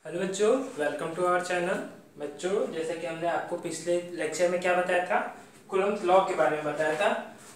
Hello बच्चों, welcome to our channel. बच्चों, जैसे कि हमने आपको पिछले लेक्चर में क्या बताया था, कूलम्ब्स लॉ के बारे में बताया था।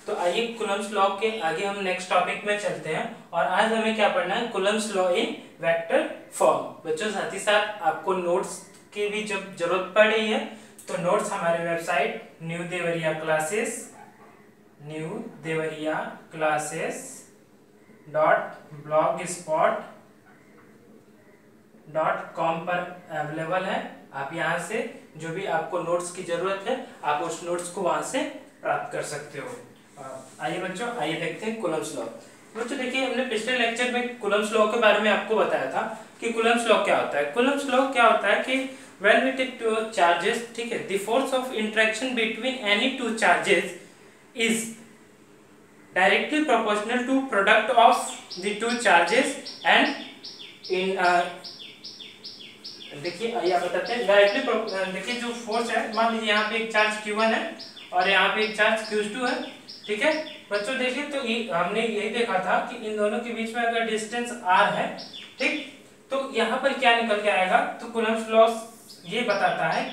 तो आइए कूलम्ब्स लॉ के आगे हम नेक्स्ट टॉपिक में चलते हैं और आज हमें क्या पढ़ना है, Coulomb's law in vector form. बच्चों, साथ ही साथ आपको नोट्स की भी जब जरूरत पड़ रही है तो नोट्स हमारे वेबसाइट newdevariaclasses.blogspot.com पर अवेलेबल है। आप यहाँ से जो भी आपको नोट्स की जरूरत है आप उस नोट्स को वहां से प्राप्त कर सकते हो। आइए बच्चों, आइए देखते हैं कूलम्ब्स लॉ। बच्चों देखिए, हमने पिछले लेक्चर में कूलम्ब्स लॉ के बारे में आपको बताया था कि कूलम्ब्स लॉ क्या होता है। कूलम्ब्स लॉ क्या होता है कि when we take two charges, ठीक है, the force of interaction between any two charges is directly proportional to product of the two charges and in देखिए आइए आप बताते हैं डायरेक्टली। देखिए जो फोर्स है, मान लीजिए यहाँ पे एक चार्ज Q1 है और यहाँ पे एक चार्ज Q2 है, ठीक है बच्चों। देखिए तो हमने यही देखा था कि इन दोनों के बीच में अगर डिस्टेंस r है, ठीक, तो यहाँ पर क्या निकल के आएगा, तो कूलम्ब्स लॉ ये बताता है,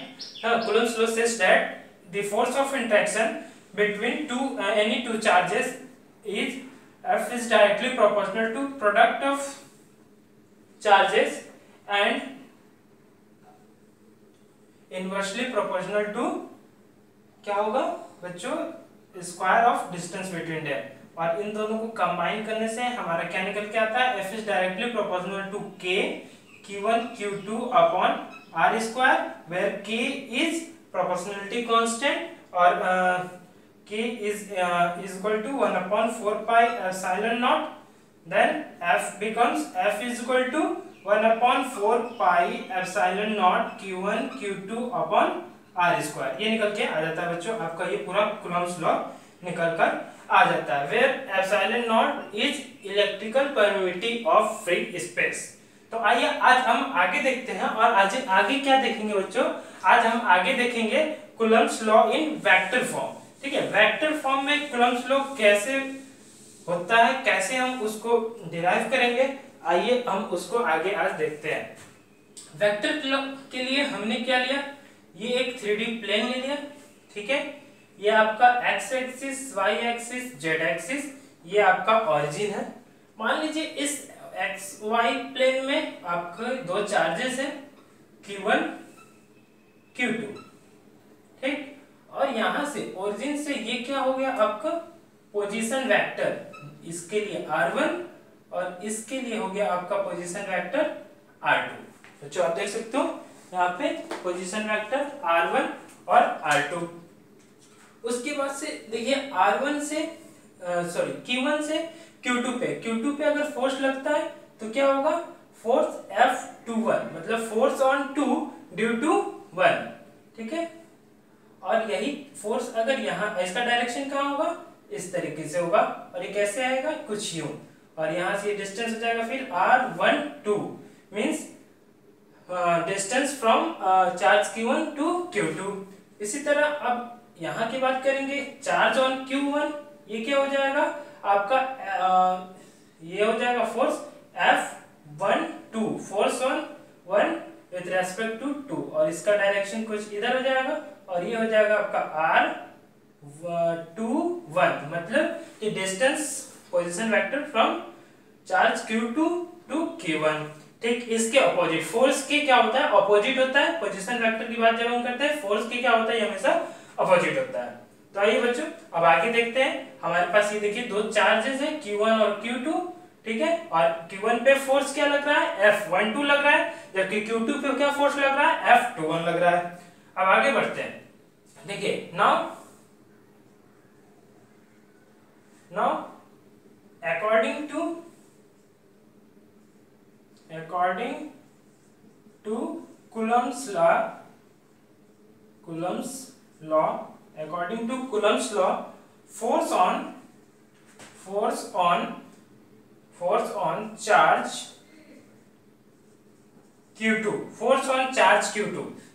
Coulomb's law says that the force of interaction between any two charges is F is directly proportional to product of charges and inversely proportional to क्या होगा बच्चों, square of distance between them. और इन दोनों को कंबाइन करने से हमारा क्या निकल के आता है, F is directly proportional to K Q1 Q2 upon R square, where K is proportionality constant और K is equal to 1 upon 4 pi epsilon naught. Then F becomes F is equal to 1 upon 4 pi epsilon naught Q1 Q2 upon R square। ये निकल के आ जाता है बच्चों, आपका ये पूरा कूलम्ब्स लॉ निकल कर आ जाता है। Where epsilon naught is electrical permittivity of free space. तो आइए आज हम आगे देखते हैं और आज आगे क्या देखेंगे बच्चों, आज हम आगे देखेंगे Coulomb's law in vector form. ठीक है, वेक्टर फॉर्म में कूलम्ब्स लॉ कैसे होता है, कैसे हम उसको डिराइव करेंगे, आइए हम उसको आगे आज देखते हैं। वेक्टर के लिए हमने क्या लिया, ये एक 3D प्लेन ले लिया, ठीक है, ये आपका x axis, y axis, z axis, ये आपका ओरिजिन है। मान लीजिए इस xy प्लेन में आपके दो चार्जेस हैं Q1 Q2, ठीक, और यहां से ओरिजिन से ये क्या हो गया आपका पोजीशन वेक्टर, इसके लिए R1 और इसके लिए हो गया आपका पोजीशन वेक्टर R2। तो जो आप देख सकते हो यहाँ पे पोजीशन वेक्टर R1 और R2। उसके बाद से देखिए Q1 से Q2 पे अगर फोर्स लगता है तो क्या होगा, फोर्स F21, मतलब फोर्स ऑन 2 ड्यू टू 1, ठीक है। और यही फोर्स अगर यहाँ, इसका डायरेक्शन कहाँ होगा, इस तरीके से होगा और ये कैसे आएगा, कुछ यूं, और यहां से डिस्टेंस हो जाएगा फिर R12 means distance from charge Q1 to Q2। इसी तरह अब यहां की बात करेंगे, चार्ज ऑन Q1, ये क्या हो जाएगा आपका, ये हो जाएगा force F12, force on 1 with respect to 2, और इसका डायरेक्शन कुछ इधर हो जाएगा और ये हो जाएगा आपका R21, मतलब ये distance position vector from charge Q2 to Q1, ठीक। इसके अपोजिट फोर्स के क्या होता है, अपोजिट होता है। पोजीशन वेक्टर की बात जब हम करते हैं, फोर्स के क्या होता है, हमेशा अपोजिट होता है। तो आइए बच्चों अब आगे देखते हैं। हमारे पास ये देखिए दो चार्जेस हैं Q1 और Q2, ठीक है, और Q1 पे फोर्स क्या लग रहा है, F12 लग रहा है, जबकि Q2 पे क्या फोर्स लग रहा है, F21 लग रहा है। अब आगे बढ़ते हैं, देखिए now according to Coulomb's law, force on charge Q2,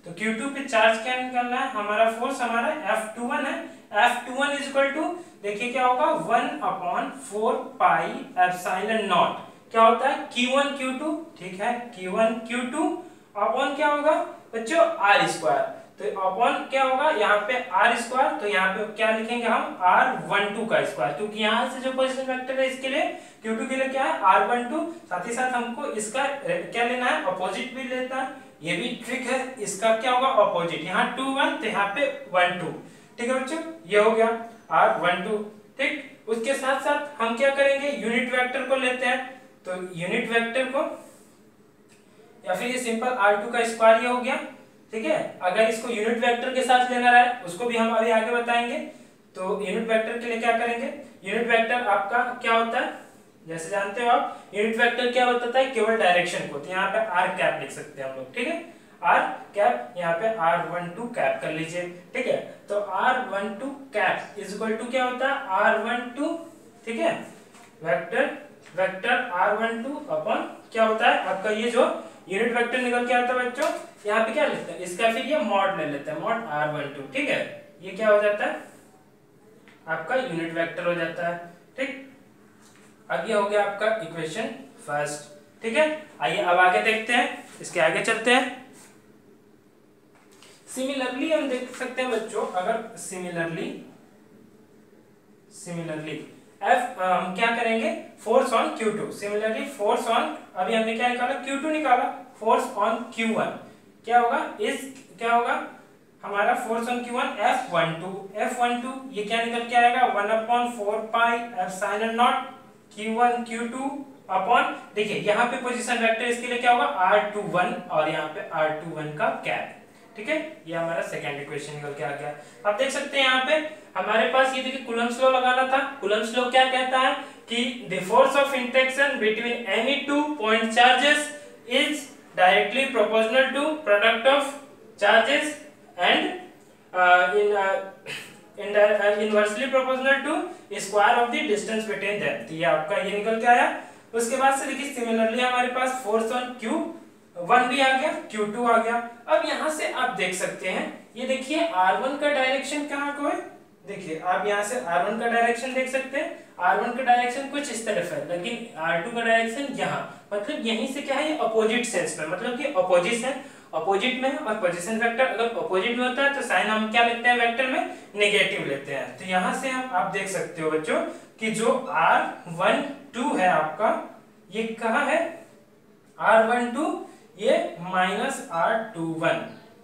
तो Q2 पे चार्ज क्या निकलना है, हमारा फोर्स हमारा F21 है। F21 इज इक्वल टू, देखिए क्या होगा, 1 अपॉन 4 पाई एप्सिलॉन नॉट, क्या होता है Q1 Q2, ठीक है, Q1 Q2 अपॉन क्या होगा बच्चों आर स्क्वायर, तो अपॉन क्या होगा यहाँ पे आर स्क्वायर, तो यहाँ पे क्या लिखेंगे हम r12 का स्क्वायर, क्योंकि यहाँ से जो पोजीशन वेक्टर है इसके लिए q2 के लिए क्या है r12, साथ ही साथ हमको इसका क्या लेना है अपोजिट भी लेता है, ये भी ट्रिक है, इसका क्या होगा अपोजिट, यहाँ 2 1 तो यहाँ पे 1 2, ठीक है बच्चों ये हो गया r12, ठीक। उसके साथ साथ हम क्या करेंगे यूनिट वेक्टर को लेते हैं, तो यूनिट वेक्टर को या फिर ये सिंपल r2 का स्क्वायर ये हो गया, ठीक है। अगर इसको यूनिट वेक्टर के साथ लेना रहा है उसको भी हम अभी आगे बताएंगे। तो यूनिट वेक्टर के लिए क्या करेंगे, यूनिट वेक्टर आपका क्या होता है जैसे जानते हो आप, यूनिट वेक्टर क्या बताता है केवल डायरेक्शन को, तो यहाँ पे आर कैप लिख सकते हैं हम लोग, ठीक है आर कैप, यहाँ पे r12 कैप कर लीजिए, ठीक है। तो r12 cap is equal to क्या होता है r12, ठीक है, वेक्टर वेक्टर r12 अपॉन क्या होता है आपका ये जो यूनिट वेक्टर निकल के आता है बच्चों, यहाँ पे क्या लेते हैं इसका फिर ये मॉड ले लेते हैं, मॉड r12, ठीक है, ये क्या हो जाता है आपका यूनिट वेक्टर हो जाता है, ठीक। अब ये हो गया आपका इक्वेशन फर्स्ट, ठीक है। आइए अब आगे देखते हैं, इसके आगे चलते हैं। सिमिलरली हम देख सकते हैं बच्चों, अगर सिमिलरली F हम क्या करेंगे force on Q2, similarly force on, अभी हमने क्या निकाला Q2 निकाला, फोर्स ऑन Q1 क्या होगा, इस क्या होगा हमारा फोर्स ऑन Q1 F12 ये क्या निकल के आएगा 1/4 पाई epsilon not Q1 Q2 upon, देखिए यहाँ पे पोजीशन वेक्टर इसके लिए क्या होगा r21 और यहाँ पे r21 का कैप, ठीक है, ये हमारा सेकंड इक्वेशन निकल के आ गया। अब देख सकते हैं यहाँ पे हमारे पास ये देखिए कूलम्ब्स लॉ लगाना था, कूलम्ब्स लॉ क्या कहता है कि the force of interaction between any two point charges is directly proportional to product of charges and inversely proportional to square of the distance between them, तो ये आपका ये निकल के आया। उसके बाद से देखिए सिमिलरली हमारे पास फोर्स ऑन Q1 भी आ गया, Q2 आ गया। अब यहाँ से आप देख सकते हैं, ये देखिए R1 का डायरेक्शन कहाँ को है, देखिए आप यहाँ से R1 का डायरेक्शन देख सकते हैं, R1 का डायरेक्शन कुछ इस तरफ है, लेकिन R2 का डायरेक्शन यहाँ, मतलब यहीं से क्या है अपोजिट सेंस में, मतलब कि अपोजिट में, और पोजीशन वेक्टर अगर अपोजिट में होता है तो साइन हम क्या लेते हैं वेक्टर में नेगेटिव लेते हैं। तो यहाँ से हम आप देख सकते हो बच्चों कि जो R12 है आपका ये कहाँ है, R12 ये -R21,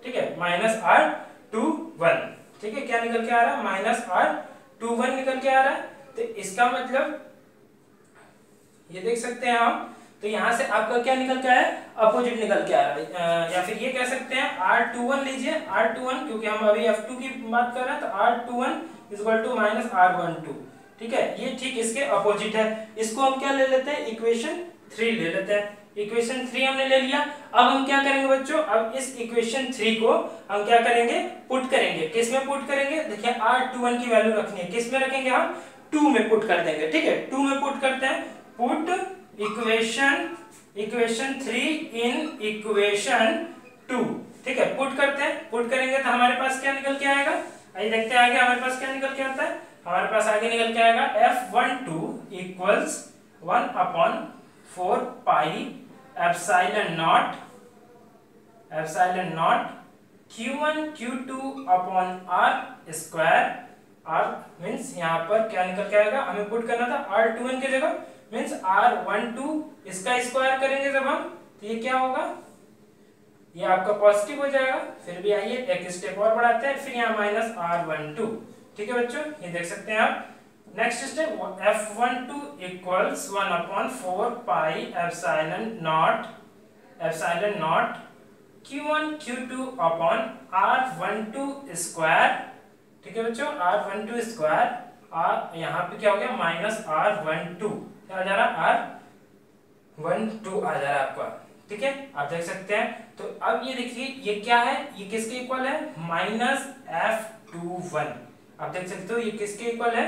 ठीक है, -R21, ठीक है, क्या निकल के आ रहा है -R21 निकल के आ रहा है। तो इसका मतलब ये देख सकते हैं हम, तो यहाँ से आपका क्या निकल के आया अपोजिट निकल के आ रहा है, या फिर ये कह सकते हैं R21 लीजिए, R21 क्योंकि हम अभी F2 की बात कर रहे हैं, तो R21 = -R12, ठीक है, ये ठीक इसके अपोजिट है। इसको हम क्या ले लेते हैं इक्वेशन 3 ले लेते हैं, इक्वेशन 3 हमने ले लिया। अब हम क्या करेंगे बच्चों, अब इस इक्वेशन 3 को हम क्या करेंगे पुट करेंगे, किस में पुट करेंगे, देखिए R21 की वैल्यू रखनी है, किस में रखेंगे हम 2 में पुट कर देंगे, ठीक है, 2 में पुट करते हैं, पुट इक्वेशन 3 इन इक्वेशन 2, ठीक है, पुट करते हैं, पुट करेंगे तो हमारे पास क्या निकल के आएगा, आइए देखते हैं आगे हमारे पास क्या निकल के आता है। हमारे पास आगे निकल के आएगा F12 = 1/4 pi epsilon not Q1 Q2 upon R square, R means यहाँ पर क्या निकल के आएगा, हमें पुट करना था R21 की जगह, मींस R12 इसका स्क्वायर करेंगे जब हम, तो ये क्या होगा, ये आपका पॉजिटिव हो जाएगा। फिर भी आइए एक स्टेप और बढ़ाते हैं, फिर यहाँ -R12, ठीक है बच्चों, ये देख सकते हैं आप। Next step F12 = 1/4 pi epsilon not Q1 Q2 upon R12 square, ठीक है बच्चों, R12 स्क्वायर, R यहाँ पे क्या हो गया -R12, क्या आ जा रहा R12 आ जा रहा है आपका, ठीक है, आप देख सकते हैं। तो अब ये देखिए ये क्या है, ये किसके इक्वल है -F21, आप देख सकते हो ये किसके इक्वल है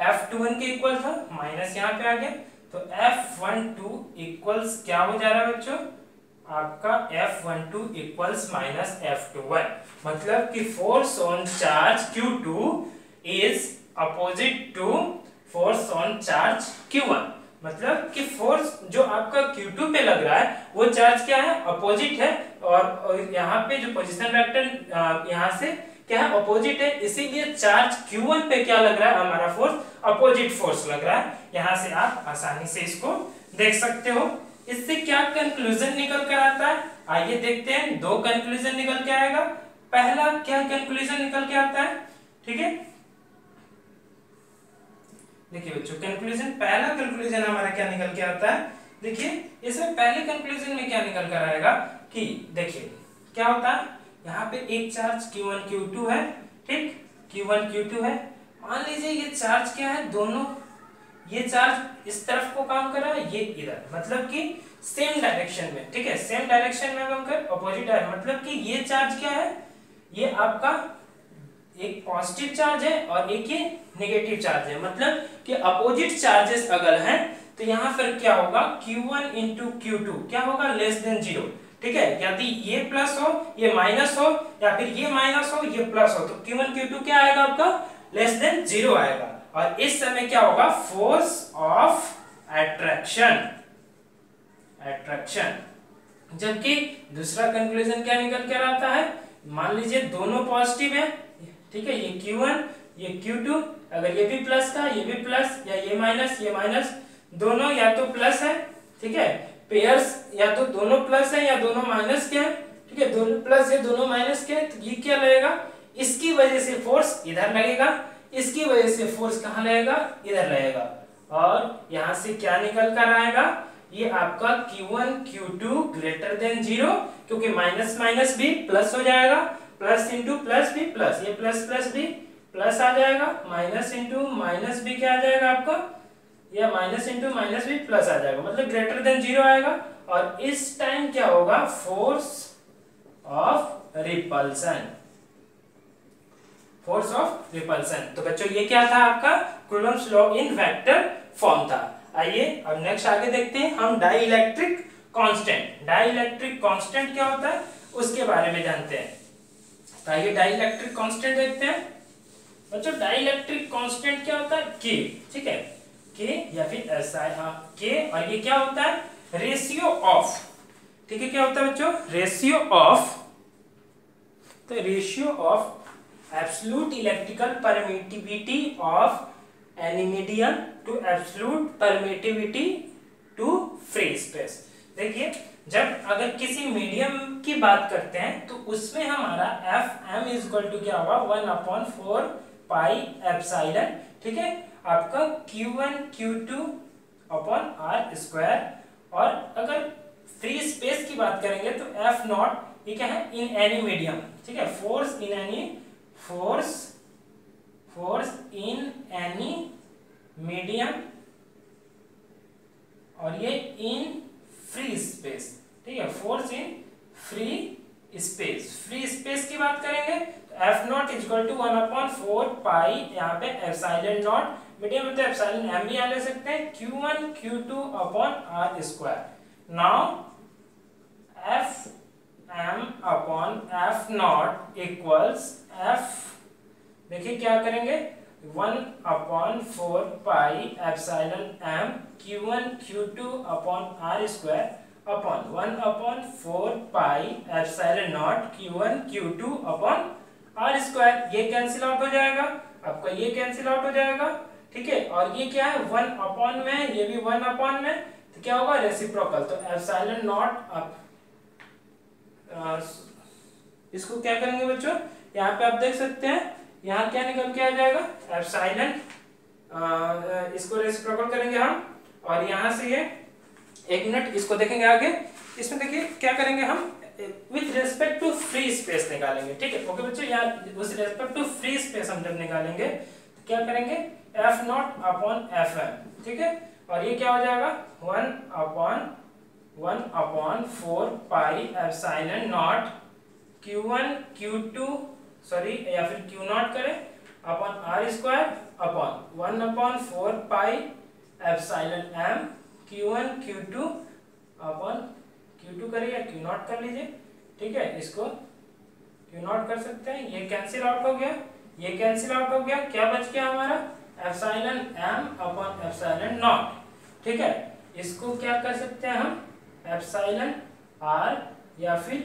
F21 के इक्वल था, माइनस यहाँ पे आ गया, तो F12 इक्वल्स क्या हो जा रहा है बच्चों आपका F12 इक्वल्स -F21, मतलब कि force on charge Q2 is opposite to force on charge Q1, मतलब कि फोर्स जो आपका Q2 पे लग रहा है वो चार्ज क्या है अपोजिट है, और यहाँ पे जो पोजीशन वेक्टर यहाँ से क्या है, अपोजिट है, इसीलिए चार्ज Q1 पे क्या लग रहा है, हमारा फोर्स अपोजिट फोर्स लग रहा है। यहाँ से आप आसानी से इसको देख सकते हो। इससे क्या कंक्लूजन निकल कर आता है, आइए देखते हैं। दो कंक्लूजन निकल के आएगा। पहला क्या कंक्लूजन निकल के आता है, ठीक है, देखिए बच्चों कंक्लूजन, पहला कंक्लूजन हमारा क्या निकल के आता है, देखिए इसमें पहले कंक्लूजन में क्या निकल कर आएगा कि देखिए क्या होता है, यहाँ पे एक चार्ज Q1 Q2 है, ठीक, Q1 Q2 है। मान लीजिए ये चार्ज क्या है, दोनों ये चार्ज इस तरफ को काम कर रहा है, ये इधर, मतलब कि सेम डायरेक्शन में, ठीक है, सेम डायरेक्शन में काम कर, अपोजिट है, मतलब कि ये चार्ज क्या है, ये आपका एक पॉजिटिव चार्ज है और एक ये नेगेटिव चार्ज है, मतलब कि अपोजिट चार्जेस अगर हैं तो यहाँ पर क्या होगा, Q1 into Q2 क्या होगा, लेस देन 0, ठीक है। यदि ये प्लस हो, ये माइनस हो, या फिर ये माइनस हो, ये प्लस हो, तो Q1 Q2 क्या आएगा आपका, लेस देन 0 आएगा। और इस समय क्या होगा, फोर्स ऑफ एट्रैक्शन, जबकि दूसरा कंक्लूजन क्या निकल कर आता है, मान लीजिए दोनों पॉजिटिव है, ठीक है, ये Q1 ये Q2, अगर ये भी प्लस का ये भी प्लस, या ये माइनस दोनों या तो प्लस है, ठीक है, पेयर्स या तो दोनों प्लस है या दोनों माइनस के हैं, ठीक है, दोनों प्लस है दोनों माइनस के, तो ये क्या लगेगा, इसकी वजह से फोर्स इधर लगेगा, इसकी वजह से फोर्स कहाँ लगेगा, इधर लगेगा। और यहाँ से क्या निकल कर आएगा, ये आपका Q1 Q2 ग्रेटर देन 0, क्योंकि माइनस माइनस भी प्लस हो जाएगा, प्लस इंटू प्लस भी प्लस, ये प्लस प्लस भी प्लस आ जाएगा, माइनस इंटू माइनस भी क्या आ जाएगा आपका, या माइनस इंटू माइनस भी प्लस आ जाएगा, मतलब ग्रेटर देन 0 आएगा। और इस टाइम क्या होगा, force of repulsion, force of repulsion. तो बच्चों ये क्या था आपका Coulomb's law in vector form था। आइए अब नेक्स्ट आगे देखते हैं हम डाइइलेक्ट्रिक कांस्टेंट। डाइइलेक्ट्रिक कांस्टेंट क्या होता है उसके बारे में जानते हैं। तो आइए डाइइलेक्ट्रिक कांस्टेंट देखते हैं। बच्चों डाइइलेक्ट्रिक कांस्टेंट क्या होता है, K, ठीक है, K या फिर SI, K, और ये क्या होता है, रेशियो ऑफ, ठीक है, क्या होता है बच्चों, रेशियो ऑफ, तो ratio of absolute electrical permittivity of any medium to absolute permittivity to free space. देखिए जब अगर किसी मीडियम की बात करते हैं तो उसमें हमारा Fm इज इक्वल टू क्या होगा, 1/4 पाई एप्सिलॉन, ठीक है, आपका Q1 Q2 upon R square. और अगर फ्री स्पेस की बात करेंगे तो F नॉट, ये क्या है, इन एनी मीडियम, ठीक है, फोर्स इन एनी मीडियम, और ये इन फ्री स्पेस, ठीक है, force in free space. Free space की बात करेंगे तो F naught is equal to 1/4 pi, यहाँ पे एप्सिलॉन नॉट, मीडियम में तो एप्सिलॉन m भी यहाँ ले सकते हैं, Q1 Q2 upon R square. Now Fm upon F not equals F, देखिए क्या करेंगे, 1/4 pi epsilon m Q1 Q2 upon R square upon 1/4 pi epsilon not Q1 Q2 upon R square. ये cancel out हो जाएगा, आपका ये cancel out हो जाएगा, ठीक है, और ये क्या है 1 अपॉन में, ये भी 1 अपॉन में, तो क्या होगा रेसिप्रोकल, तो एप्सिलॉन नॉट अप, इसको क्या करेंगे बच्चों, यहाँ पे आप देख सकते हैं, यहाँ क्या निकल के आ जाएगा एप्सिलॉन, इसको रेसिप्रोकल करेंगे हम, और यहाँ से ये एक मिनट इसको देखेंगे आगे। इसमें देखिए क्या करेंगे हम, with respect to free space निकालेंगे, ठीक है, ओके बच्चों, यहाँ उस रेस्पेक्ट टू फ्री स्पेस हम जब निकालेंगे तो क्या करेंगे F नॉट अपॉन Fm, ठीक है, और ये क्या हो जाएगा 1/4 पाई epsilon not Q1 Q2, sorry या फिर Q नॉट करें, upon R square upon 1/4 pi epsilon m Q1 Q2 upon Q2 करें या Q नॉट कर लीजिए, ठीक है, इसको Q नॉट कर सकते हैं, ये कैंसिल आउट हो गया, ये कैंसिल आउट हो गया, क्या बच गया हमारा epsilon m upon epsilon not, ठीक है, इसको क्या कर सकते हैं हम एप्सिलॉन r या फिर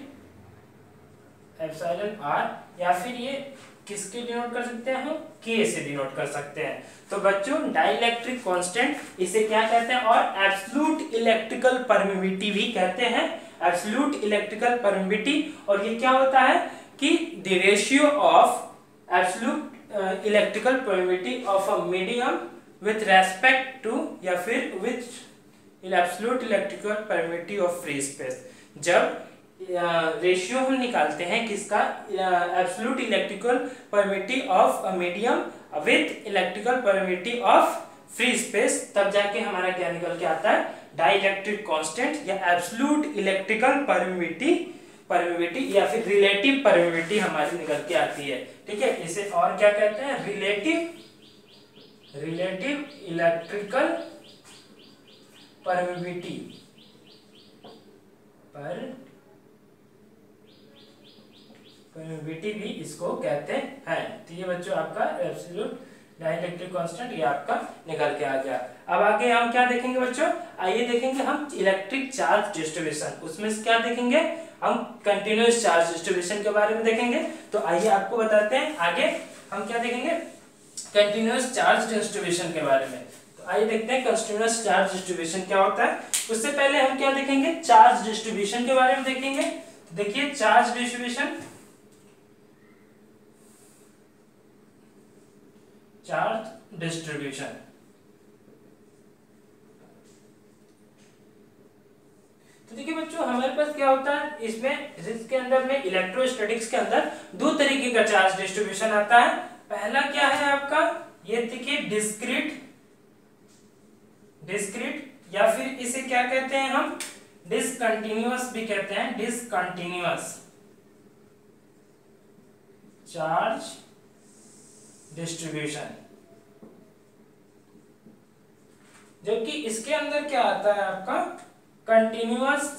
एप्सिलॉन आर, या फिर ये किसके डिनोट कर सकते हैं हम, के से डिनोट कर सकते हैं। तो बच्चों डाइलेक्ट्रिक कांस्टेंट इसे क्या कहते हैं, और एब्सोल्यूट इलेक्ट्रिकल परमिटिविटी भी कहते हैं, एब्सोल्यूट इलेक्ट्रिकल परमिटिविटी। और ये क्या होता है कि the ratio of absolute electrical permittivity of a medium with respect to, या फिर with absolute electrical permittivity of free space. जब रेशियो हम निकालते हैं किसका, absolute electrical permittivity of a medium with electrical permittivity of free space, तब जाके हमारा क्या निकल के आता है, डाइलेक्ट्रिक कांस्टेंट या एब्सोल्यूट इलेक्ट्रिकल परमिटिविटी या फिर रिलेटिव परमिटिविटी हमारी निकल के आती है। ठीक है, इसे और क्या कहते हैं, रिलेटिव इलेक्ट्रिकल परमिटिविटी भी इसको कहते हैं। तो ये बच्चों आपका एब्सोल्यूट डाइलेक्ट्रिक कांस्टेंट ये आपका निकल के आ गया। अब आगे हम क्या देखेंगे बच्चों, आइए देखेंगे हम इलेक्ट्रिक चार्ज डिस्ट्रीब्यूशन। उसमें से क्या देखेंगे हम, कंटिन्यूअस चार्ज डिस्ट्रीब्यूशन के बारे में देखेंगे। तो आइए आपको बताते हैं आगे हम क्या देखेंगे, कंटिन्यूअस चार्ज डिस्ट्रीब्यूशन के बारे में। तो आइए देखते हैं कंटिन्यूअस चार्ज डिस्ट्रीब्यूशन क्या होता है। उससे पहले हम क्या देखेंगे, चार्ज डिस्ट्रीब्यूशन के बारे में देखेंगे। तो देखिए चार्ज डिस्ट्रीब्यूशन, चार्ज डिस्ट्रीब्यूशन, तो देखिए बच्चों हमारे पास क्या होता है, इसमें इसके अंदर में इलेक्ट्रोस्टैटिक्स के अंदर दो तरीके का चार्ज डिस्ट्रीब्यूशन आता है। पहला क्या है आपका, ये देखिए डिस्क्रीट या फिर इसे क्या कहते हैं हम, डिसकंटिन्यूअस भी कहते हैं, डिसकंटिन्यूअस चार्ज डिस्ट्रीब्यूशन। जबकि इसके अंदर क्या आता है आपका, कंटिन्यूअस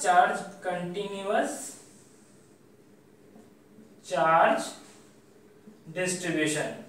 चार्ज डिस्ट्रीब्यूशन।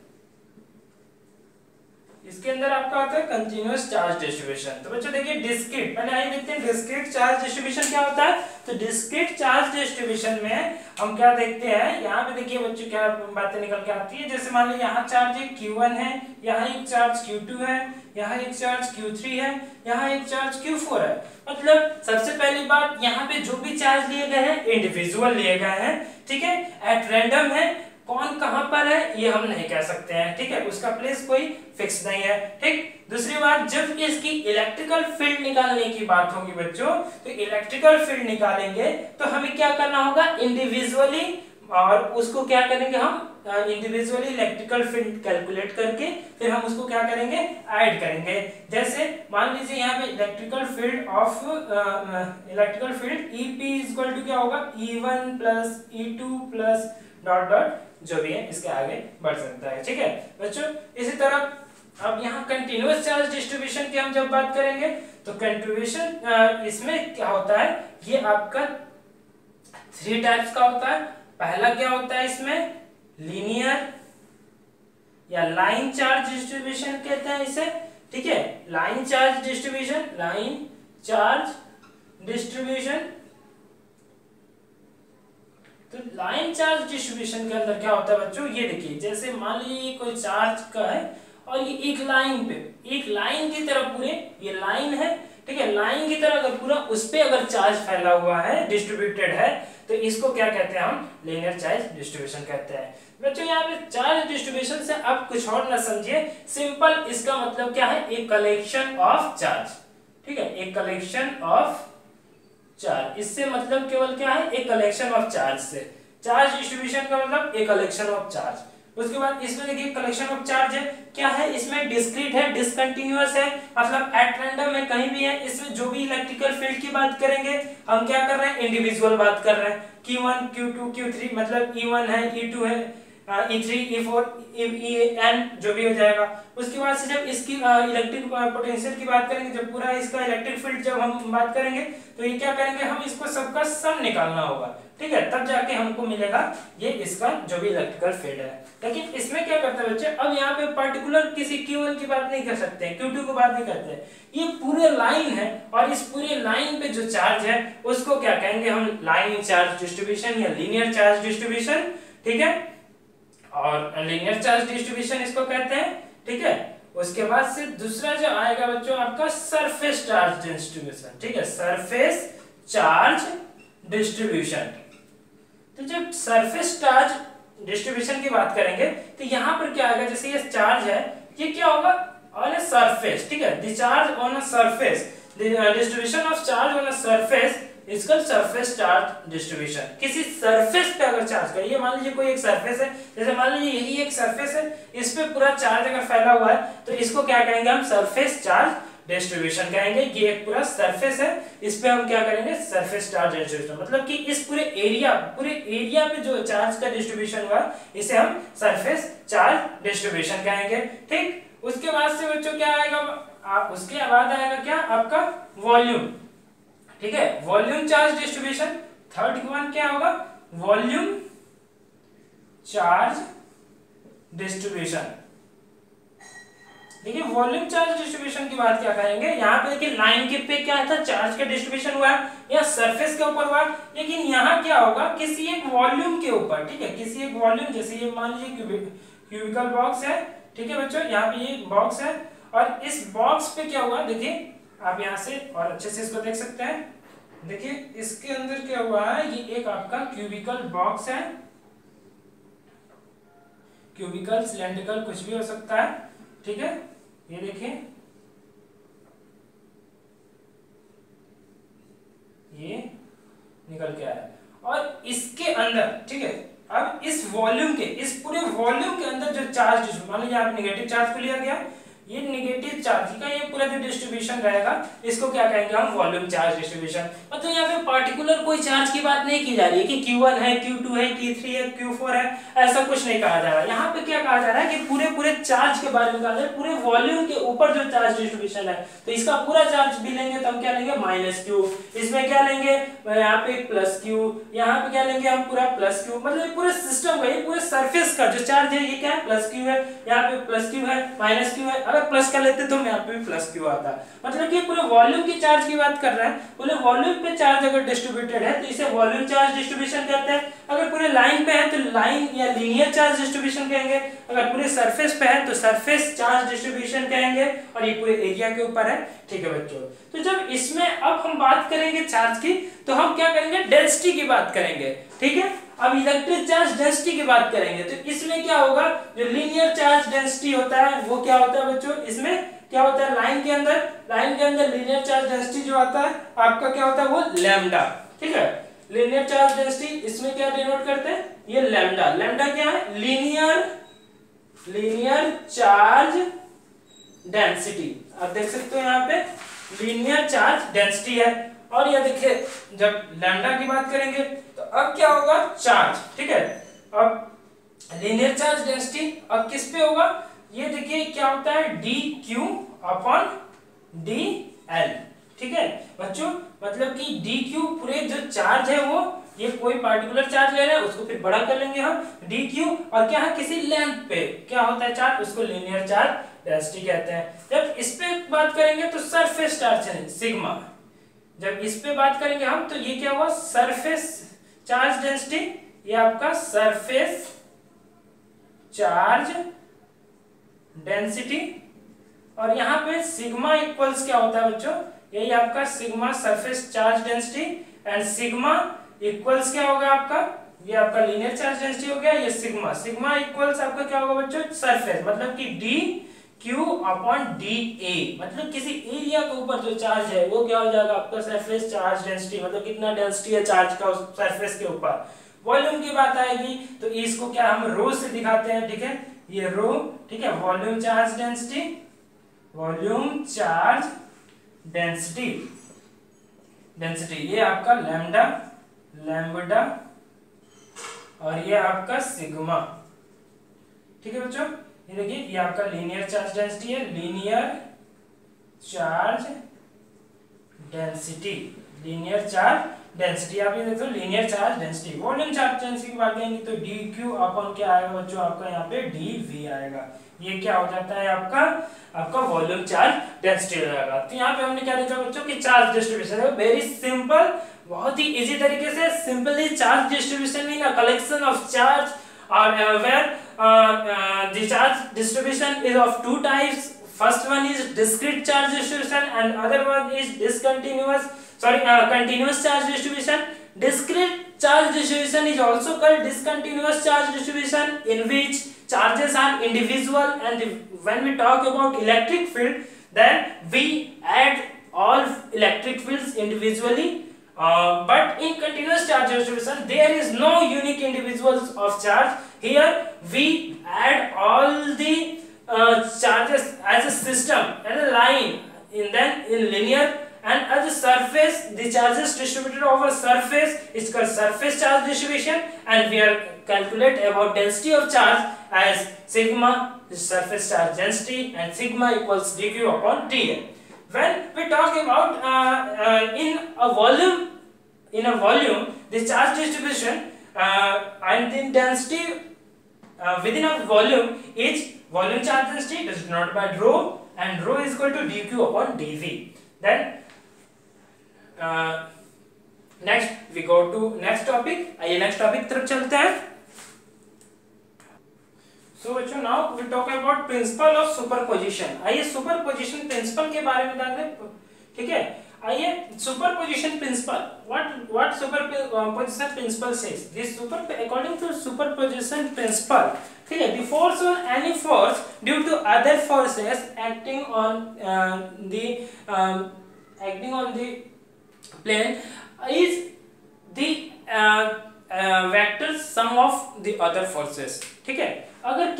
इसके अंदर आपका आता है कंटिन्यूअस चार्ज डिस्ट्रीब्यूशन। तो बच्चों देखिए डिस्क्रीट, पहले आइए देखते हैं डिस्क्रीट चार्ज डिस्ट्रीब्यूशन क्या होता है। तो डिस्क्रीट चार्ज डिस्ट्रीब्यूशन में हम क्या देखते हैं, यहाँ पे देखिए बच्चों क्या बातें निकल के आती है। जैसे मान लीजिए यहाँ चार्ज एक Q1 है, यहाँ एक चार्ज Q2 है, यहाँ एक चार्ज Q3 है, यहाँ एक चार्ज Q4 है। मतलब सबसे पहली बात, यहाँ पे जो भी चार्ज लिए गए हैं इंडिविजुअल लिए गए हैं, ठीक है, एट रैंडम है, कौन कहां पर है ये हम नहीं कह सकते हैं, ठीक है, उसका प्लेस कोई फिक्स नहीं है। ठीक, दूसरी बात, जब इसकी इलेक्ट्रिकल फील्ड निकालने की बात होगी बच्चों, तो इलेक्ट्रिकल फील्ड निकालेंगे तो हमें क्या करना होगा, इंडिविजुअली, और उसको क्या करेंगे हम, इंडिविजुअली इलेक्ट्रिकल फील्ड कैलकुलेट करके फिर हम उसको क्या करेंगे, ऐड करेंगे। जैसे मान लीजिए यहाँ पे electrical field EP equal to क्या होगा, E1 plus E2 plus dot dot जो भी है इसके आगे बढ़ सकता है। ठीक है बच्चों, इसी तरह अब यहाँ कंटिन्यूअस चार्ज डिस्ट्रीब्यूशन की हम जब बात करेंगे तो कंट्रीब्यूशन इसमें क्या होता है, ये आपका 3 टाइप्स का होता है। पहला क्या होता है इसमें, लीनियर या लाइन चार्ज डिस्ट्रीब्यूशन कहते हैं इसे, ठीक है, लाइन चार्ज डिस्ट्रीब्यूशन। तो लाइन चार्ज डिस्ट्रीब्यूशन के अंदर क्या होता है बच्चों, ये देखिए, जैसे मान लीजिए कोई चार्ज का है और ये एक लाइन पे, एक लाइन की तरह पूरे, ये लाइन है, ठीक है, लाइन की तरह अगर पूरा उस पे अगर चार्ज फैला हुआ है, डिस्ट्रीब्यूटेड है, तो इसको क्या कहते हैं हम, लीनियर चार्ज डिस्ट्रीब्यूशन कहते हैं। बच्चों यहाँ पे चार्ज डिस्ट्रीब्यूशन से आप कुछ और ना समझिए, सिंपल इसका मतलब क्या है, एक कलेक्शन ऑफ चार्ज, ठीक है, एक कलेक्शन ऑफ चार्ज। इससे मतलब केवल क्या है, एक कलेक्शन ऑफ चार्ज से, चार्ज डिस्ट्रीब्यूशन का मतलब एक कलेक्शन ऑफ चार्ज। उसके बाद इसमें देखिए कलेक्शन ऑफ चार्ज है, क्या है इसमें, डिस्क्रीट है, डिसकंटिन्यूअस है, मतलब एट रैंडम है, कहीं भी है। इसमें जो भी इलेक्ट्रिकल फील्ड की बात करेंगे हम क्या कर रहे हैं, इंडिविजुअल बात कर रहे हैं, Q1 Q2 Q3, मतलब E1 है, E2 है, E3 E4 En जो भी हो जाएगा। उसके बाद से जब इसकी इलेक्ट्रिक पोटेंशियल की बात करेंगे, जब पूरा इसका इलेक्ट्रिक फील्ड जब हम बात करेंगे तो ये क्या करेंगे, हम इसको सबका सम निकालना होगा, ठीक है, तब जाके हमको मिलेगा ये इसका जो भी इलेक्ट्रिकल फील्ड है। लेकिन इसमें क्या करते हैं बच्चे, अब यहाँ पे पर्टिकुलर किसी Q1 की बात नहीं कर सकते हैं, Q2 की बात नहीं करते हैं, ये पूरे लाइन है और इस पूरे लाइन पे जो चार्ज है उसको क्या कहेंगे हम, लाइन चार्ज डिस्ट्रीब्यूशन या लीनियर चार्ज डिस्ट्रीब्यूशन, ठीक है, और लीनियर चार्ज डिस्ट्रीब्यूशन इसको कहते हैं, ठीक है। उसके बाद से दूसरा जो आएगा बच्चों आपका सरफेस चार्ज डिस्ट्रीब्यूशन, ठीक है, सरफेस चार्ज डिस्ट्रीब्यूशन। तो जब सरफेस चार्ज डिस्ट्रीब्यूशन की बात करेंगे तो यहां पर क्या आएगा, जैसे ये चार्ज है, ये क्या होगा, ऑन ए सरफेस, ठीक है, the charge on a surface, the distribution of charge on a surface is called surface charge distribution. किसी सरफेस पे अगर चार्ज करिए, मान लीजिए कोई एक सरफेस है, जैसे मान लीजिए यही एक सरफेस है, इस पे पूरा चार्ज अगर फैला हुआ है तो इसको क्या कहेंगे हम, सरफेस चार्ज डिस्ट्रीब्यूशन कहेंगे। ये एक पूरा सरफेस है, इस पे हम क्या करेंगे, सरफेस चार्ज डिस्ट्रीब्यूशन, मतलब कि इस पूरे एरिया पे जो चार्ज का डिस्ट्रीब्यूशन हुआ इसे हम सरफेस चार्ज डिस्ट्रीब्यूशन कहेंगे, ठीक। उसके बाद से बच्चों क्या आएगा, उसके बाद आएगा क्या आपका वॉल्यूम, ठीक है, volume charge distribution. Third one क्या होगा, वॉल्यूम चार्ज डिस्ट्रीब्यूशन। देखिए वॉल्यूम चार्ज डिस्ट्रीब्यूशन की बात क्या करेंगे, यहाँ पे देखिए लाइन के पे क्या था, चार्ज का डिस्ट्रीब्यूशन हुआ है या सरफेस के ऊपर हुआ, लेकिन यहाँ क्या होगा, किसी एक वॉल्यूम के ऊपर, ठीक है, किसी एक वॉल्यूम, जैसे ये मान लीजिए क्यूबिकल बॉक्स है, ठीक है बच्चों, यहाँ पे ये बॉक्स है और इस बॉक्स पे क्या हुआ, देखिए आप यहाँ से और अच्छे से इसको देख सकते हैं। देखिए इसके अंदर क्या हुआ है, ये एक आपका क्यूबिकल बॉक्स है, क्यूबिकल सिलेंड्रिकल कुछ भी हो सकता है, ठीक है। ये देखिए ये निकल के आया और इसके अंदर, ठीक है, अब इस वॉल्यूम के, इस पूरे वॉल्यूम के अंदर जो चार्ज, मान लीजिए आप नेगेटिव चार्ज को लिया गया, ये नेगेटिव चार्ज का ये पूरा जो डिस्ट्रीब्यूशन रहेगा इसको क्या कहेंगे हम, वॉल्यूम चार्ज डिस्ट्रीब्यूशन। मतलब यहाँ पे पार्टिकुलर कोई चार्ज की बात नहीं की जा रही है कि Q1 है, Q2 है, Q3 है, Q4 है, ऐसा कुछ नहीं कहा जा रहा है। यहाँ पे क्या कहा जा रहा है कि पूरे चार्ज के बारे में कहा जा रहा है, पूरे वॉल्यूम के ऊपर जो चार्ज डिस्ट्रीब्यूशन है, तो इसका पूरा चार्ज भी लेंगे तो हम क्या लेंगे, -Q, इसमें क्या लेंगे, यहाँ पे +Q, यहाँ पे क्या लेंगे हम, पूरा +Q, मतलब पूरे सिस्टम का, ये पूरे सरफेस का जो चार्ज है ये क्या है, +Q है, यहाँ पे +Q है, -Q है, अगर प्लस का लेते तो यहाँ पे भी +Q आता। मतलब कि पूरे वॉल्यूम की चार्ज की बात कर रहे हैं, पूरे वॉल्यूम पे चार्ज अगर डिस्ट्रीब्यूटेड है तो इसे वॉल्यूम चार्ज डिस्ट्रीब्यूशन कहते हैं। अगर पूरे लाइन पे है तो लाइन या लीनियर चार्ज डिस्ट्रीब्यूशन कहेंगे, अगर पूरे सरफेस पे है तो सरफेस चार्ज डिस्ट्रीब्यूशन कहेंगे, और ये पूरे एरिया के ऊपर है, ठीक है बच्चों। तो जब इसमें अब हम बात करेंगे चार्ज की, तो हम क्या करेंगे, डेंसिटी की बात करेंगे, ठीक है। अब इलेक्ट्रिक चार्ज डेंसिटी की बात करेंगे तो इसमें क्या होगा, जो लीनियर चार्ज डेंसिटी होता है वो क्या होता है बच्चों, इसमें क्या होता है, लाइन के अंदर लीनियर चार्ज डेंसिटी जो आता है आपका क्या होता है, वो लैम्डा, ठीक है। लीनियर चार्ज डेंसिटी इसमें क्या डिनोट करते हैं, ये लैम्डा। लैम्डा क्या है, लीनियर चार्ज डेंसिटी। आप देख सकते हो यहाँ पे लीनियर चार्ज डेंसिटी है। और ये देखिए जब लैम्डा की बात करेंगे तो अब क्या होगा, चार्ज, ठीक है। अब लीनियर चार्ज डेंसिटी अब किस पे होगा, ये देखिए क्या होता है, dQ/dL, ठीक है बच्चों। मतलब कि dQ पूरे जो चार्ज है वो, ये कोई पार्टिकुलर चार्ज ले रहे हैं उसको फिर बड़ा कर लेंगे हम dQ, और क्या है, किसी लेंथ पे क्या होता है चार्ज, उसको लीनियर चार्ज डेंसिटी कहते हैं। जब इस पे बात करेंगे तो सरफेस चार्ज है सिग्मा, जब इस पे बात करेंगे हम तो ये क्या हुआ, सरफेस चार्ज डेंसिटी, ये आपका सरफेस चार्ज डेंसिटी। और यहाँ पे सिग्मा इक्वल्स क्या होता है बच्चों, यही आपका sigma surface charge density, and sigma equals क्या होगा आपका, ये आपका लीनियर चार्ज डेंसिटी हो गया, ये सिग्मा इक्वल्स आपका क्या होगा बच्चों, सरफेस, मतलब कि dQ/dA, मतलब किसी एरिया के ऊपर जो चार्ज है वो क्या हो जाएगा आपका, सरफेस चार्ज डेंसिटी, मतलब कितना डेंसिटी है चार्ज का उस सरफेस के ऊपर। वॉल्यूम की बात आएगी तो इसको क्या हम रो से दिखाते हैं, ठीक है, ये रो, ठीक है, volume charge density, volume charge density ये आपका लैम्डा और ये आपका सिग्मा, ठीक है बच्चों, ये देखिए ये आपका लीनियर चार्ज डेंसिटी है, linear charge density, linear charge density. आप ये देखो linear charge density. Volume charge density की बात करेंगे तो dq अपॉन क्या आएगा बच्चों, आपका यहाँ पे dv आएगा। ये क्या हो जाता है आपका वॉल्यूम चार्ज डेंसिटी हो जाएगा। तो यहाँ पे हमने क्या देखा बच्चों कि चार्ज डिस्ट्रीब्यूशन है वेरी सिंपल, बहुत ही इजी तरीके से simply charge distribution in a collection of charge और where the charge distribution is of two types. First one is discrete charge distribution and other one is continuous charge distribution. Discrete charge distribution is also called discontinuous charge distribution, in which charges are individual, and when we talk about electric field, then we add all electric fields individually. But in continuous charge distribution there is no unique individuals of charge. Here we add all the charges as a system, as a line, in linear, and as a surface the charges distributed over surface is called surface charge distribution, and we are calculate about density of charge as sigma is surface charge density and sigma equals dq upon dA. When we talk about in a volume the charge distribution and the density within a volume is volume charge density is denoted by rho, and rho is equal to dq upon dv. Then next we go to next topic. आइए next topic तरफ चलते हैं। So बच्चों now we talk about principle of superposition. आइए superposition principle के बारे में जानते हैं, ठीक है। आइए superposition principle, what superposition principle says? This according to superposition principle, ठीक है, the force on any force due to other forces acting on the plane is the vector sum of the other forces, ठीक है। अगर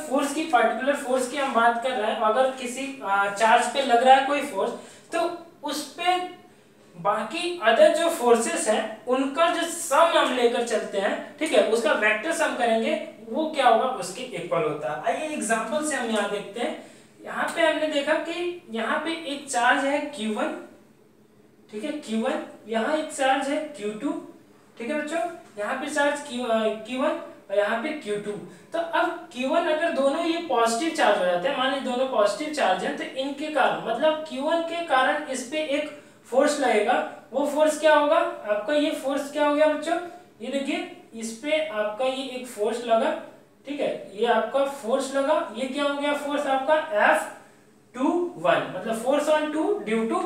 force की particular force की हम बात कर रहे हैं, अगर किसी चार्ज पे लग रहा है कोई फोर्स, तो उस पे बाकी अदर जो फोर्सेस हैं उनका जो सम हम लेकर चलते हैं, ठीक है, उसका वेक्टर सम करेंगे, वो क्या होगा, उसके इक्वल होता है। आइए एग्जांपल से हम यहाँ देखते हैं। यहाँ पे हमने देखा कि यहाँ पे एक चार्ज है Q1, ठीक है, Q1, यहाँ एक चार्ज है Q2, ठीक है बच्चों, यहाँ पे चार्ज Q1 और यहाँ पे Q2। तो अब Q1 अगर दोनों ये पॉजिटिव चार्ज हो जाते हैं, मान लीजिए दोनों पॉजिटिव चार्ज हैं, तो इनके कारण मतलब Q1 के कारण इस पे एक फोर्स लगेगा। वो फोर्स क्या होगा आपका, ये फोर्स क्या हो गया बच्चों, ये देखिए इस पे आपका ये एक फोर्स लगा, ठीक है, ये आपका फोर्स लगा, ये क्या हो गया फोर्स आपका F21, मतलब फोर्स ऑन 2 ड्यू टू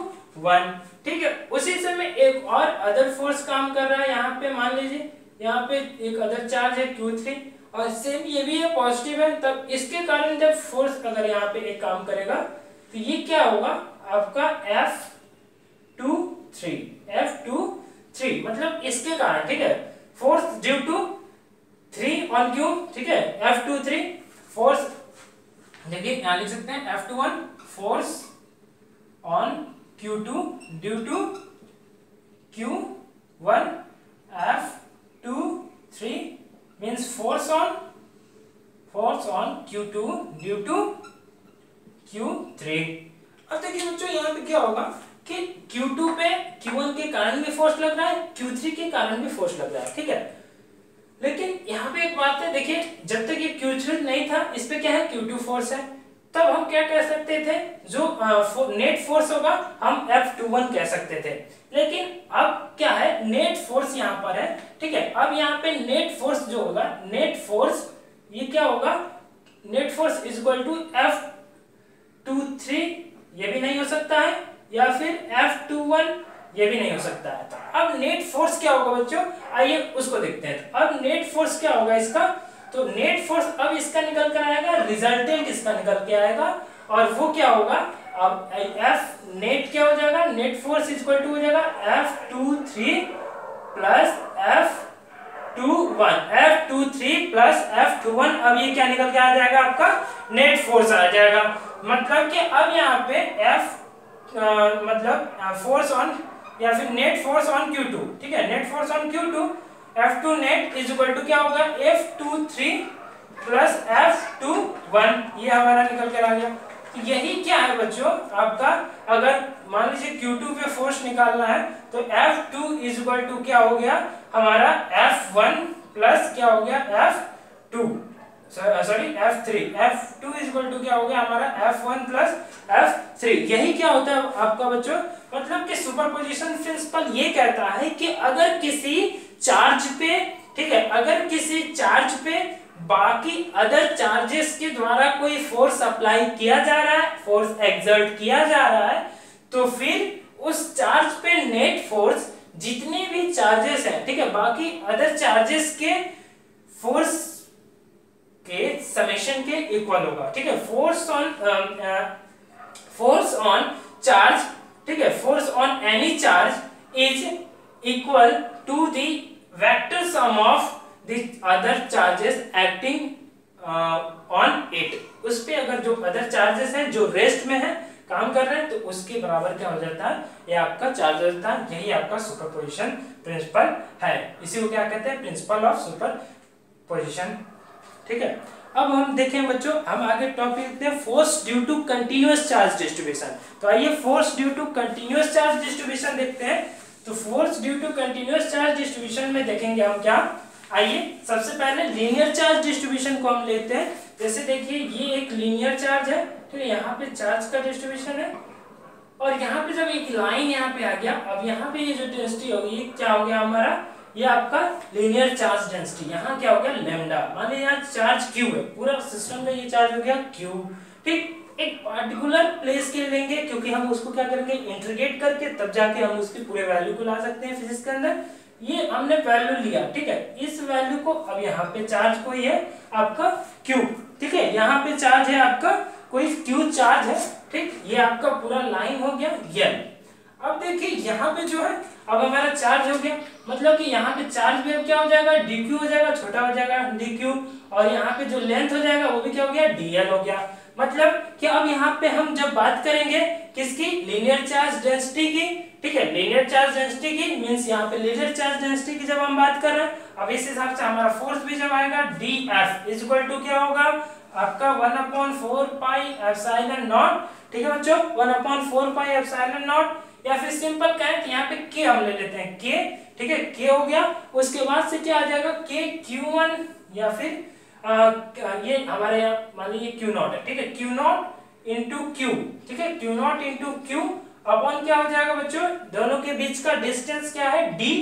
1, ठीक है। उसी समय एक और अदर फोर्स काम कर रहा है, यहाँ पे मान लीजिए यहाँ पे एक अदर चार्ज है Q3 और सेम ये भी है पॉजिटिव है, तब इसके कारण जब फोर्स अगर यहाँ पे एक काम करेगा तो ये क्या होगा आपका F23 मतलब इसके कारण, ठीक है, force due to 3 on Q, ठीक है, F23 फोर्स, देखिए यहाँ लिख सकते हैं F21 force on Q2 due to Q1, F23 means force on Q2 due to Q3। अब देखिए बच्चों यहाँ पे क्या होगा कि Q2 पे Q1 के कारण भी फोर्स लग रहा है, Q3 के कारण भी फोर्स लग रहा है, ठीक है। लेकिन यहाँ पे एक बात है, देखिए जब तक ये Q3 नहीं था, इस पे क्या है Q2 फोर्स है, तब हम क्या कह सकते थे, जो नेट फोर्स होगा हम F21 कह सकते थे। लेकिन अब क्या है, नेट फोर्स यहाँ पर है, ठीक है। अब यहाँ पे नेट फोर्स जो होगा, नेट फोर्स ये क्या होगा, net force is equal to F23, ये भी नहीं हो सकता है, या फिर F21 ये भी नहीं हो सकता है। तो अब नेट फोर्स क्या होगा बच्चों, आइए उसको देखते हैं। तो अब नेट फोर्स क्या होगा इसका, तो नेट फोर्स अब इसका निकल कर आएगा, रिजल्टेंट इसका निकल के आएगा, और वो क्या होगा, अब F नेट क्या हो जाएगा, नेट फोर्स इक्वल टू हो जाएगा F23 plus F23 plus F21। अब ये क्या निकल के आ जाएगा, आपका नेट फोर्स आ जाएगा। मतलब कि अब यहाँ पे मतलब फोर्स ऑन या फिर नेट फोर्स ऑन Q2, ठीक है, net force on Q2 F2 net is equal to क्या होगा, F23 प्लस F21, ये हमारा निकल कर आ गया। तो यही क्या है बच्चों आपका, अगर मान लीजिए Q2 पे फोर्स निकालना है तो F2 इज इक्वल टू क्या हो गया हमारा F1 प्लस क्या हो गया F2, sorry F3, F2 is equal to क्या हो गया हमारा F1 प्लस F3। यही क्या होता है आपका बच्चों, मतलब कि सुपरपोजिशन प्रिंसिपल ये कहता है कि अगर किसी चार्ज पे, ठीक है, अगर किसी चार्ज पे बाकी अदर चार्जेस के द्वारा कोई फोर्स अप्लाई किया जा रहा है, फोर्स एक्सर्ट किया जा रहा है, तो फिर उस चार्ज पे नेट फोर्स जितने भी चार्जेस हैं, ठीक है, बाकी अदर चार्जेस के फोर्स के समेशन के इक्वल होगा। ठीक है, फोर्स ऑन चार्ज, ठीक है, force on any charge is equal to the vector sum of the other charges acting on it। उस पे अगर जो अदर चार्जेस हैं जो रेस्ट में है, काम कर रहे हैं, तो उसके बराबर क्या हो जाता है, ये आपका चार्ज होता है। यही आपका सुपरपोजिशन प्रिंसिपल है, इसी को क्या कहते हैं, प्रिंसिपल ऑफ सुपरपोजिशन। ठीक है, अब हम देखें बच्चों, हम आगे टॉपिक देखते हैं force due to continuous charge distribution. तो आइए force due to continuous charge distribution देखते हैं। तो force due to continuous charge distribution में देखेंगे हम क्या, आइए सबसे पहले लीनियर चार्ज डिस्ट्रीब्यूशन को हम लेते हैं। जैसे देखिए ये एक लीनियर चार्ज है, तो यहाँ पे चार्ज का डिस्ट्रीब्यूशन है, और यहाँ पे जब एक लाइन यहाँ पे आ गया, अब यहाँ पे ये जो डेंसिटी होगी ये क्या हो गया हमारा, ये आपका लीनियर चार्ज डेंसिटी, यहाँ क्या हो गया लैम्डा। मान लीजिए यहाँ चार्ज क्यू है, पूरा सिस्टम में ये चार्ज हो गया क्यू। ठीक, एक पार्टिकुलर प्लेस के लेंगे, क्योंकि हम उसको क्या करेंगे इंटीग्रेट करके तब जाके हम उसकी पूरे वैल्यू को ला सकते हैं फिजिक्स के अंदर। ये हमने वैल्यू लिया, ठीक है, इस वैल्यू को अब यहाँ पे चार्ज कोई है आपका Q, ठीक है, यहाँ पे चार्ज है आपका कोई Q चार्ज है। ठीक, ये आपका पूरा लाइन हो गया L। अब देखिए यहाँ पे जो है अब हमारा चार्ज हो गया, मतलब कि यहाँ पे चार्ज भी अब क्या हो जाएगा dq हो जाएगा, छोटा हो जाएगा dq, और यहाँ पे जो लेंथ हो जाएगा वो भी क्या हो गया dl हो गया। मतलब कि अब यहाँ पे हम जब बात करेंगे किसकी, लीनियर चार्ज डेंसिटी की, ठीक है, लीनियर चार्ज डेंसिटी की मींस यहाँ पे लीनियर चार्ज डेंसिटी की जब हम बात कर रहे हैं, अब इस हिसाब से हमारा फोर्स भी जब आएगा dF इज इक्वल टू क्या होगा आपका 1/4 पाई एप्सिलॉन नॉट। ठीक है बच्चों, 1/4 पाई एप्सिलॉन नॉट, या फिर सिंपल कहें तो यहाँ पे k हम ले लेते हैं k। ठीक है, k हो गया, उसके बाद से क्या आ जाएगा k q1, या फिर ये हमारे यहाँ मान लीजिए Q0 है, ठीक है, Q0 इंटू Q, ठीक है, Q0 इंटू Q अपॉन क्या हो जाएगा बच्चों, दोनों के बीच का डिस्टेंस क्या है d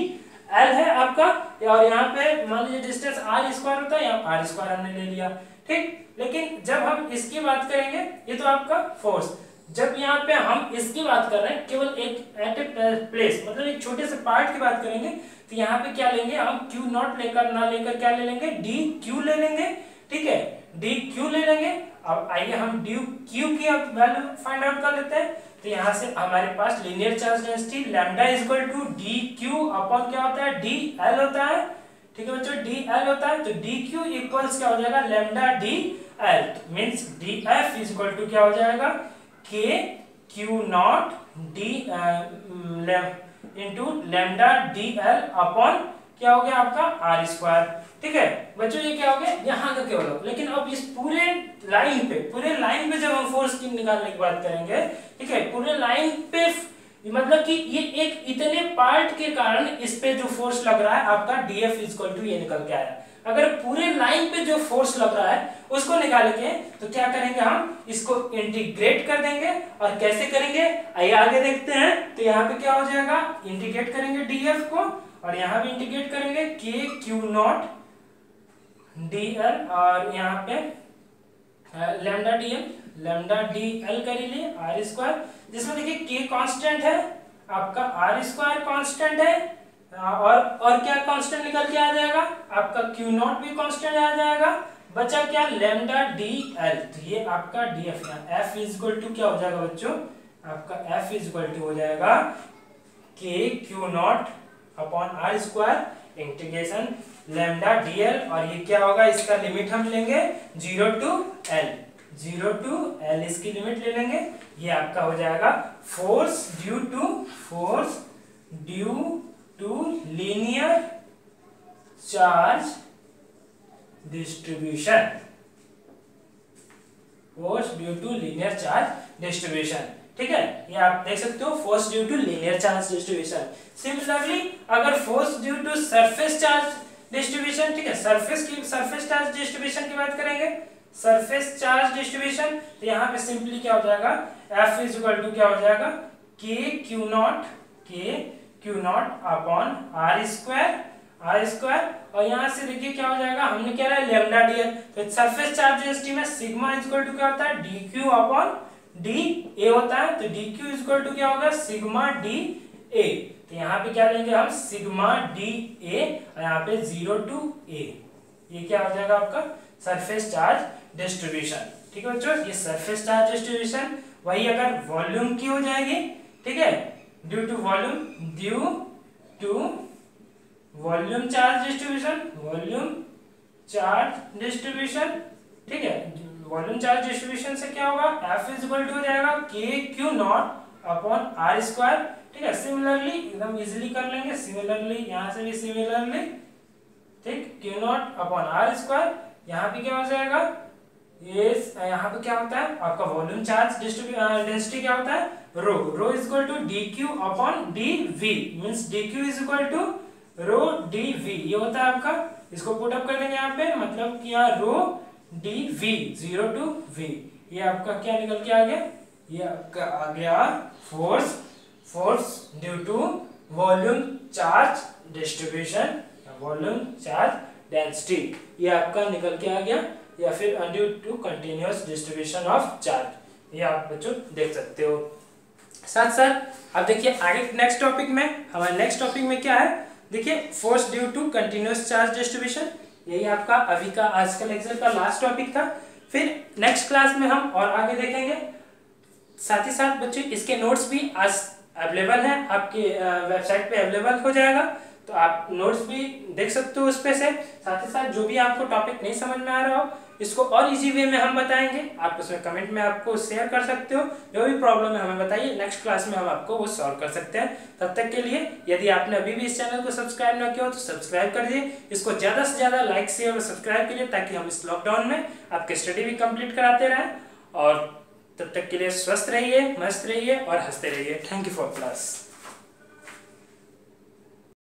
L है आपका, और यहाँ पे मान लीजिए डिस्टेंस r स्क्वायर होता है, यहाँ r स्क्वायर हमने ले लिया। ठीक, लेकिन जब हम इसकी बात करेंगे, ये तो आपका फोर्स, जब यहाँ पे हम इसकी बात कर रहे हैं केवल एक एट ए प्लेस, मतलब एक छोटे से पार्ट की बात करेंगे, तो यहाँ पे क्या लेंगे हम Q0 लेकर ना लेकर क्या ले लेंगे dq ले लेंगे। ठीक है, dq ले लेंगे। अब आइए हम dq की अब वैल्यू फाइंड आउट कर लेते हैं। तो यहाँ से हमारे पास linear charge density lambda is equal to dq upon क्या होता है dl होता है। ठीक है बच्चों, dl होता है, तो dq इक्वल्स क्या हो जाएगा lambda dl, means df is equal to क्या हो जाएगा k q0 d into lambda dl upon क्या हो गया आपका r स्क्वायर। ठीक है बच्चों, ये क्या हो गया यहाँ का केवल हो, लेकिन अब इस पूरे लाइन पे जब हम फोर्स की निकालने की बात करेंगे, ठीक है, पूरे लाइन पे मतलब कि ये एक इतने पार्ट के कारण इस पे जो फोर्स लग रहा है आपका dF इक्वल टू ये निकल के आया। अगर पूरे लाइन पे जो फोर्स लग रहा है उसको निकाल के तो क्या करेंगे हम इसको इंटीग्रेट कर देंगे, और कैसे करेंगे आइए आगे देखते हैं। तो यहाँ पे क्या हो जाएगा, इंटीग्रेट करेंगे dF को, और यहाँ भी इंटीग्रेट करेंगे k q0 dl, और यहाँ पे लैम्डा dl कर लिए r स्क्वायर, जिसमें देखिए k कांस्टेंट है आपका, r स्क्वायर कांस्टेंट है, और क्या कांस्टेंट निकल के आ जाएगा आपका Q0 भी कांस्टेंट आ जाएगा, बचा क्या लैम्डा dl। तो ये आपका dF है, F इज इक्वल टू क्या हो जाएगा बच्चों आपका F इज इक्वल टू हो जाएगा k Q0 upon r square integration lambda dl, और ये क्या होगा इसका लिमिट हम लेंगे 0 to L इसकी लिमिट ले लेंगे। ये आपका हो जाएगा force due to linear charge distribution. Force due to linear charge distribution. ठीक है, ये आप देख सकते हो force due to linear charge distribution. Similarly अगर force due to surface charge distribution, ठीक है, सरफेस चार्ज डिस्ट्रीब्यूशन की बात करेंगे, सरफेस चार्ज डिस्ट्रीब्यूशन, तो यहाँ पे सिंपली क्या हो जाएगा, F इज इक्वल टू क्या हो जाएगा, k q naught upon r square, और यहाँ से देखिए क्या हो जाएगा, हमने क्या रहा है लैम्डा dl, तो सरफेस चार्ज डेंसिटी में सिग्मा इज इक्वल टू क्या होता है, dq अपॉन dA होता है, तो dq इज इक्वल टू क्या होगा, सिग्मा dA, तो यहाँ पे क्या लेंगे हम, सिग्मा dA, और यहाँ पे 0 to A, ये क्या हो जाएगा आपका सरफेस चार्ज डिस्ट्रीब्यूशन। ठीक है बच्चों, ये सरफेस चार्ज डिस्ट्रीब्यूशन, वही अगर वॉल्यूम की हो जाएगी, ठीक है, due to volume charge distribution, ठीक है, वॉल्यूम चार्ज डिस्ट्रीब्यूशन से क्या होगा, F इज इक्वल टू हो जाएगा k q naught upon r square. ठीक है, सिमिलरली एकदम इजीली कर लेंगे, सिमिलरली यहाँ से भी सिमिलरली, ठीक, q naught upon r square, यहाँ पे क्या हो जाएगा, ये यहाँ पे क्या होता है आपका वॉल्यूम चार्ज डेंसिटी क्या होता है, rho is equal to dq upon dv, means dq is equal to rho dv, ये होता है आपका, इसको पुट अप कर देंगे यहाँ पे, मतलब कि यहाँ रो dv 0 to v, ये आपका क्या निकल के आ गया, ये आपका आ गया force due to volume charge distribution, volume charge density, ये आपका निकल के आ गया, या फिर due to continuous distribution of charge, ये आप बच्चों देख सकते हो। साथ साथ अब देखिए आगे नेक्स्ट टॉपिक में, हमारे नेक्स्ट टॉपिक में क्या है, देखिए force due to continuous charge distribution, यही आपका अभी का आज का लेक्चर का लास्ट टॉपिक था। फिर नेक्स्ट क्लास में हम और आगे देखेंगे। साथ ही साथ बच्चों इसके नोट्स भी आज अवेलेबल हैं, आपकी वेबसाइट पे अवेलेबल हो जाएगा, तो आप नोट्स भी देख सकते हो उस पे से। साथ ही साथ जो भी आपको टॉपिक नहीं समझ में आ रहा हो, इसको और इजी वे में हम बताएंगे, आप उसमें कमेंट में आपको शेयर कर सकते हो, जो भी प्रॉब्लम है हमें बताइए, नेक्स्ट क्लास में हम आपको वो सॉल्व कर सकते हैं। तब तक के लिए यदि आपने अभी भी इस चैनल को सब्सक्राइब ना किया हो तो सब्सक्राइब कर दीजिए, इसको ज़्यादा से ज़्यादा लाइक शेयर और सब्सक्राइब करिए, ताकि हम इस लॉकडाउन में आपके स्टडी भी कंप्लीट कराते रहें। और तब तक के लिए स्वस्थ रहिए, मस्त रहिए और हंसते रहिए। Thank you for class.